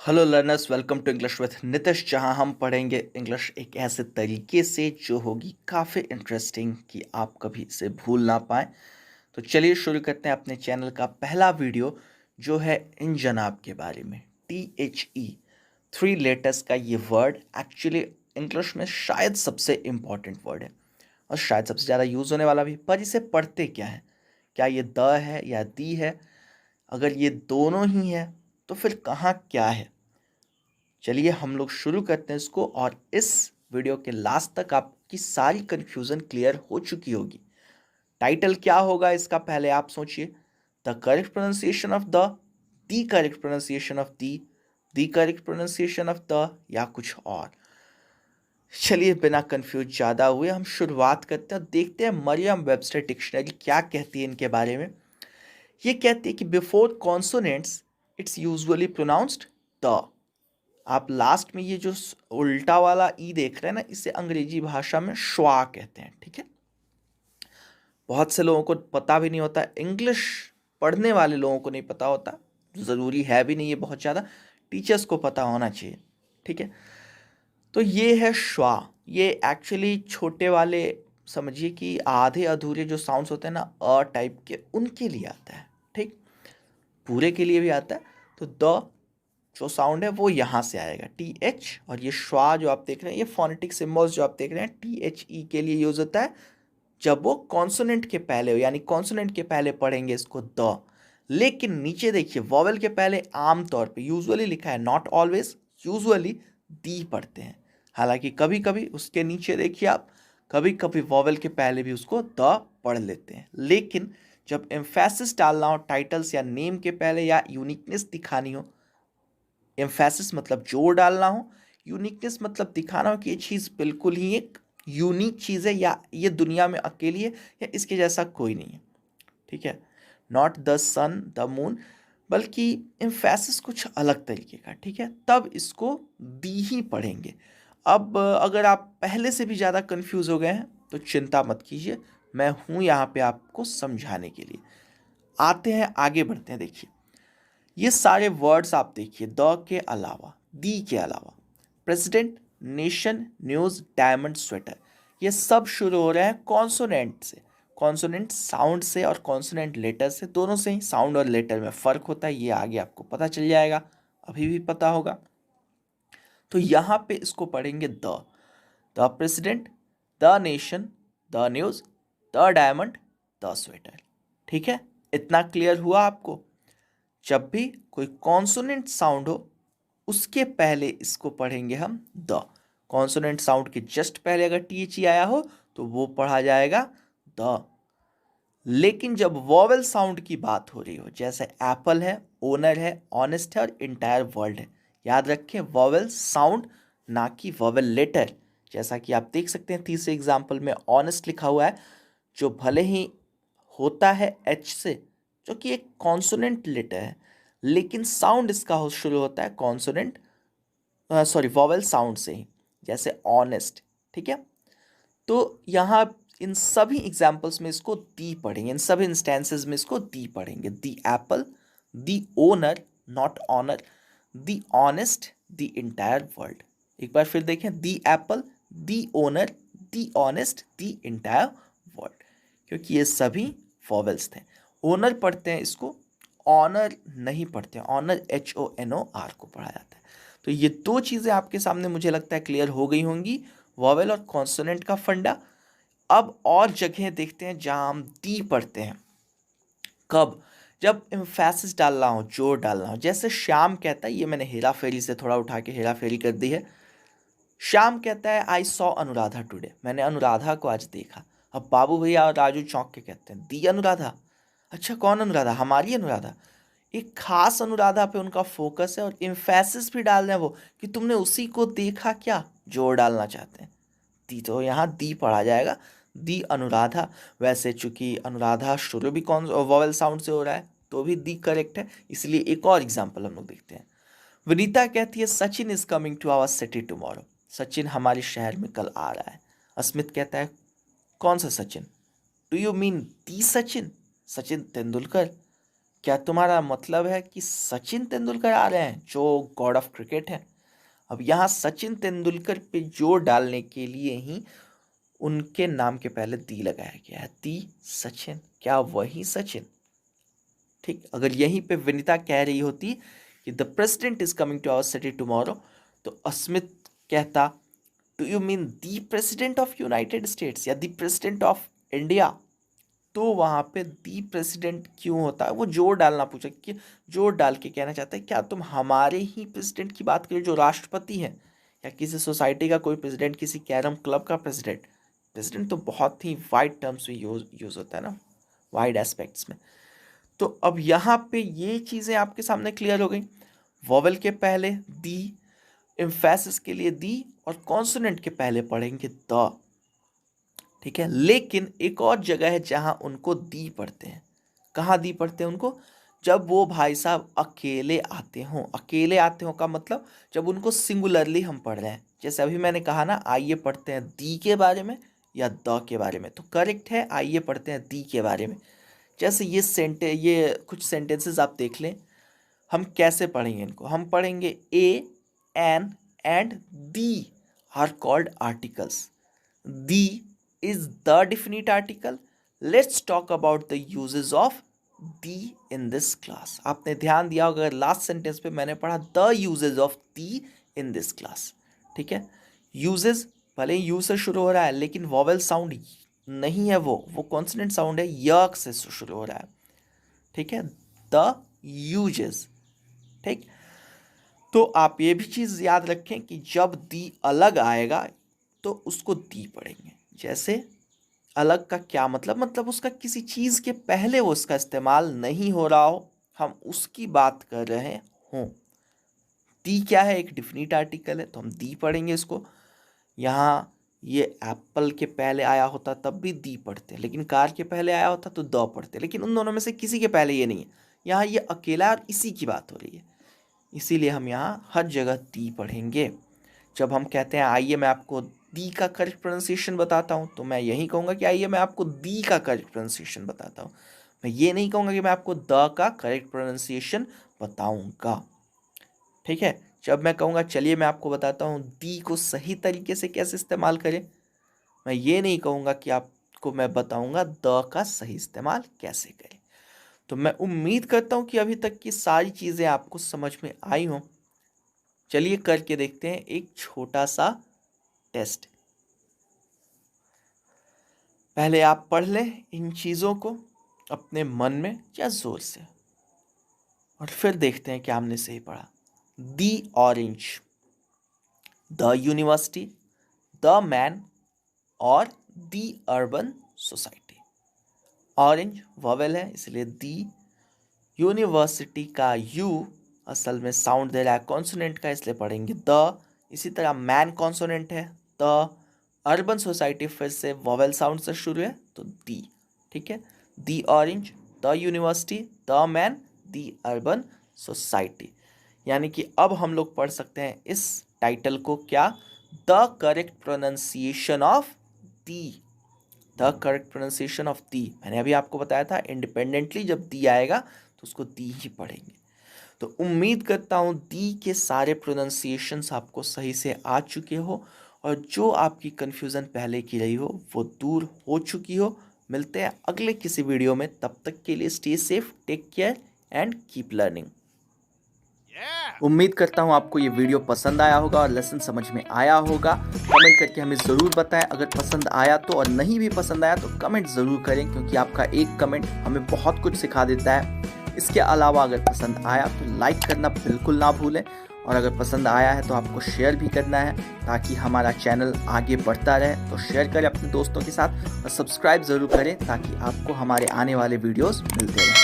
Hello learners, welcome to English with Nitish, जहां हम पढ़ेंगे इंग्लिश एक ऐसे तरीके से जो होगी काफ़ी इंटरेस्टिंग कि आप कभी इसे भूल ना पाएँ। तो चलिए शुरू करते हैं अपने चैनल का पहला वीडियो, जो है इन जनाब के बारे में। THE, 3 लेटर्स का ये वर्ड एक्चुअली इंग्लिश में शायद सबसे इम्पॉर्टेंट वर्ड है और शायद सबसे ज़्यादा यूज़ होने वाला भी। पर इसे पढ़ते क्या है? क्या ये द है या दी है? अगर ये दोनों ही है तो फिर कहाँ क्या है? चलिए हम लोग शुरू करते हैं इसको, और इस वीडियो के लास्ट तक आपकी सारी कन्फ्यूज़न क्लियर हो चुकी होगी। टाइटल क्या होगा इसका, पहले आप सोचिए। The correct pronunciation of the correct pronunciation of the correct pronunciation of the, या कुछ और। चलिए बिना कंफ्यूज ज़्यादा हुए हम शुरुआत करते हैं और देखते हैं मरियम वेबस्टर डिक्शनरी क्या कहती है इनके बारे में। ये कहती है कि before consonants it's usually pronounced the. आप लास्ट में ये जो उल्टा वाला ई देख रहे हैं ना, इसे अंग्रेजी भाषा में श्वा कहते हैं, ठीक है। बहुत से लोगों को पता भी नहीं होता, इंग्लिश पढ़ने वाले लोगों को नहीं पता होता, ज़रूरी है भी नहीं है बहुत ज़्यादा, टीचर्स को पता होना चाहिए, ठीक है। तो ये है श्वा। ये एक्चुअली छोटे वाले, समझिए कि आधे अधूरे जो साउंड्स होते हैं ना, अ टाइप के, उनके लिए आता है, ठीक। पूरे के लिए भी आता है। तो द जो साउंड है वो यहाँ से आएगा, TH। और ये श्वा जो आप देख रहे हैं, ये फोनेटिक सिम्बल्स जो आप देख रहे हैं, THE के लिए यूज होता है जब वो कॉन्सोनेंट के पहले हो, यानी कॉन्सोनेंट के पहले पढ़ेंगे इसको द। लेकिन नीचे देखिए, वॉवेल के पहले आमतौर पे यूजुअली लिखा है, नॉट ऑलवेज, यूजुअली दी पढ़ते हैं। हालांकि कभी कभी उसके नीचे देखिए आप, कभी कभी वॉवेल के पहले भी उसको द पढ़ लेते हैं। लेकिन जब एम्फेसिस डालना हो टाइटल्स या नेम के पहले, या यूनिकनेस दिखानी हो, एम्फेसिस मतलब जोर डालना हो, यूनिकनेस मतलब दिखाना हो कि ये चीज़ बिल्कुल ही एक यूनिक चीज़ है, या ये दुनिया में अकेली है, या इसके जैसा कोई नहीं है, ठीक है। Not the sun the moon, बल्कि एम्फेसिस कुछ अलग तरीके का, ठीक है। तब इसको दी ही पढ़ेंगे। अब अगर आप पहले से भी ज़्यादा कंफ्यूज हो गए हैं तो चिंता मत कीजिए, मैं हूँ यहाँ पे आपको समझाने के लिए। आते हैं, आगे बढ़ते हैं। देखिए ये सारे वर्ड्स आप देखिए, द के अलावा, दी के अलावा, president, nation, news, diamond, sweater, ये सब शुरू हो रहे हैं कॉन्सोनेंट से। कॉन्सोनेंट साउंड से और कॉन्सोनेंट लेटर से, दोनों से ही साउंड और लेटर में फ़र्क होता है, ये आगे आपको पता चल जाएगा, अभी भी पता होगा। तो यहाँ पे इसको पढ़ेंगे the president, the nation, the news, the diamond, the sweater, ठीक है। इतना क्लियर हुआ आपको? जब भी कोई कॉन्सोनेंट साउंड हो, उसके पहले इसको पढ़ेंगे हम द। कॉन्सोनेंट साउंड के जस्ट पहले अगर THE आया हो तो वो पढ़ा जाएगा द। लेकिन जब वॉवेल साउंड की बात हो रही हो, जैसे एप्पल है, ओनर है, ऑनेस्ट है और इंटायर वर्ल्ड है, याद रखें वॉवेल साउंड, ना कि वॉवेल लेटर। जैसा कि आप देख सकते हैं तीसरे एग्जाम्पल में ऑनेस्ट लिखा हुआ है, जो भले ही होता है H से, जो कि एक कॉन्सोनेंट लेटर है, लेकिन साउंड इसका हो शुरू होता है कॉन्सोनेंट, सॉरी, वॉवेल साउंड से ही, जैसे ऑनेस्ट, ठीक है। तो यहाँ इन सभी एग्जाम्पल्स में इसको दी पढ़ेंगे, इन सभी इंस्टेंसेस में इसको दी पढ़ेंगे। The apple, the owner, not honour, the honest, the entire world. एक बार फिर देखें, the apple, the owner, the honest, the entire world, क्योंकि ये सभी वॉवेल्स थे। ओनर पढ़ते हैं इसको, ऑनर नहीं पढ़ते हैं, ऑनर HONOR को पढ़ा जाता है। तो ये दो चीज़ें आपके सामने मुझे लगता है क्लियर हो गई होंगी, वॉवेल और कॉन्सोनेंट का फंडा। अब और जगह देखते हैं जहां हम दी पढ़ते हैं। कब? जब एम्फेसिस डालना हो, जोर डालना हो। जैसे श्याम कहता है, ये मैंने हेरा फेरी से थोड़ा उठा के हेरा फेरी कर दी है। श्याम कहता है आई सॉ अनुराधा टुडे, मैंने अनुराधा को आज देखा। अब बाबू भैया और राजू चौंक के कहते हैं दी अनुराधा, अच्छा कौन अनुराधा? हमारी अनुराधा। एक खास अनुराधा पे उनका फोकस है, और एम्फेसिस भी डाल रहे हैं वो, कि तुमने उसी को देखा क्या, जोर डालना चाहते हैं। दी, तो यहाँ दी पढ़ा जाएगा, दी अनुराधा। वैसे चूंकि अनुराधा शुरू भी कौन वॉवेल साउंड से हो रहा है, तो भी दी करेक्ट है। इसलिए एक और एग्जाम्पल हम लोग देखते हैं। विनीता कहती है Sachin is coming to our city tomorrow, Sachin हमारे शहर में कल आ रहा है। अस्मित कहता है कौन सा सचिन? डू यू मीन दी सचिन, सचिन तेंदुलकर? क्या तुम्हारा मतलब है कि सचिन तेंदुलकर आ रहे हैं जो गॉड ऑफ क्रिकेट है? अब यहाँ सचिन तेंदुलकर पे जोर डालने के लिए ही उनके नाम के पहले दी लगाया गया है। दी सचिन, क्या वही सचिन? ठीक, अगर यहीं पे विनीता कह रही होती कि the president is coming to our city tomorrow, तो अस्मित कहता do you mean the president of United States या दी प्रेसिडेंट ऑफ इंडिया? तो वहाँ पे दी प्रेसिडेंट क्यों होता है, वो जोर डालना पूछा कि जोर डाल के कहना चाहता है क्या तुम हमारे ही प्रेसिडेंट की बात करो जो राष्ट्रपति हैं, या किसी सोसाइटी का कोई प्रेसिडेंट, किसी कैरम क्लब का प्रेसिडेंट? प्रेसिडेंट तो बहुत ही वाइड टर्म्स में यूज होता है ना, वाइड एस्पेक्ट्स में। तो अब यहाँ पे ये चीज़ें आपके सामने क्लियर हो गई। वॉवेल के पहले दी, एम्फेसिस के लिए दी, और कॉन्सोनेंट के पहले पढ़ेंगे द। ठीक है, लेकिन एक और जगह है जहाँ उनको दी पढ़ते हैं। कहाँ दी पढ़ते हैं उनको? जब वो भाई साहब अकेले आते हों। अकेले आते हों का मतलब जब उनको सिंगुलरली हम पढ़ रहे हैं। जैसे अभी मैंने कहा ना, आइए पढ़ते हैं दी के बारे में या द के बारे में, तो करेक्ट है आइए पढ़ते हैं दी के बारे में। जैसे ये कुछ सेंटेंसेस आप देख लें। हम कैसे पढ़ेंगे इनको? हम पढ़ेंगे A, an and the are called articles. The is the definite article. Let's talk about the uses of the in this class. आपने ध्यान दिया होगा लास्ट सेंटेंस पे मैंने पढ़ा the uses of the in this class. ठीक है, uses भले ही यू से शुरू हो रहा है लेकिन वॉवेल साउंड नहीं है, वो कॉन्सोनेंट साउंड है, य से शुरू हो रहा है। ठीक है, the uses। ठीक, तो आप ये भी चीज़ याद रखें कि जब दी अलग आएगा तो उसको दी पढ़ेंगे। जैसे अलग का क्या मतलब उसका किसी चीज़ के पहले वो उसका इस्तेमाल नहीं हो रहा हो, हम उसकी बात कर रहे हों। दी क्या है? एक डिफिनिट आर्टिकल है, तो हम दी पढ़ेंगे इसको। यहाँ ये एप्पल के पहले आया होता तब भी दी पढ़ते, लेकिन कार के पहले आया होता तो द पढ़ते, लेकिन उन दोनों में से किसी के पहले ये नहीं है। यहाँ ये अकेला और इसी की बात हो रही है, इसीलिए हम यहाँ हर जगह दी पढ़ेंगे। जब हम कहते हैं आइए मैं आपको दी का करेक्ट प्रोनाउंसिएशन बताता हूँ, तो मैं यही कहूँगा कि आइए मैं आपको दी का करेक्ट प्रोनाउंसिएशन बताता हूँ। मैं ये नहीं कहूँगा कि मैं आपको द का करेक्ट प्रोनाउंसिएशन बताऊँगा। ठीक है, जब मैं कहूँगा चलिए मैं आपको बताता हूँ दी को सही तरीके से कैसे इस्तेमाल करें, मैं ये नहीं कहूँगा कि आपको मैं बताऊँगा द का सही इस्तेमाल कैसे करें। तो मैं उम्मीद करता हूँ कि अभी तक की सारी चीज़ें आपको समझ में आई हों। चलिए करके देखते हैं एक छोटा सा टेस्ट। पहले आप पढ़ लें इन चीज़ों को अपने मन में या जोर से, और फिर देखते हैं क्या हमने सही पढ़ा। The orange, the university, the man और the urban society. Orange vowel है इसलिए दी, यूनिवर्सिटी का यू असल में साउंड दे रहा है कॉन्सोनेंट का, इसलिए पढ़ेंगे द। इसी तरह मैन कॉन्सोनेंट है द, अर्बन सोसाइटी फिर से वॉवेल साउंड से शुरू है तो दी। ठीक है, the orange, the university, the man, the urban society. यानी कि अब हम लोग पढ़ सकते हैं इस टाइटल को क्या? The correct pronunciation of the. The correct pronunciation of the, मैंने अभी आपको बताया था इंडिपेंडेंटली जब दी आएगा तो उसको दी ही पढ़ेंगे। तो उम्मीद करता हूँ दी के सारे प्रोनाउंसिएशंस आपको सही से आ चुके हो, और जो आपकी कन्फ्यूज़न पहले की रही हो वो दूर हो चुकी हो। मिलते हैं अगले किसी वीडियो में, तब तक के लिए stay safe, take care and keep learning. उम्मीद करता हूँ आपको ये वीडियो पसंद आया होगा और लेसन समझ में आया होगा। कमेंट करके हमें ज़रूर बताएं अगर पसंद आया तो, और नहीं भी पसंद आया तो कमेंट ज़रूर करें, क्योंकि आपका एक कमेंट हमें बहुत कुछ सिखा देता है। इसके अलावा अगर पसंद आया तो लाइक करना बिल्कुल ना भूलें, और अगर पसंद आया है तो आपको शेयर भी करना है ताकि हमारा चैनल आगे बढ़ता रहे। तो शेयर करें अपने दोस्तों के साथ और सब्सक्राइब ज़रूर करें ताकि आपको हमारे आने वाले वीडियोस मिलते रहें।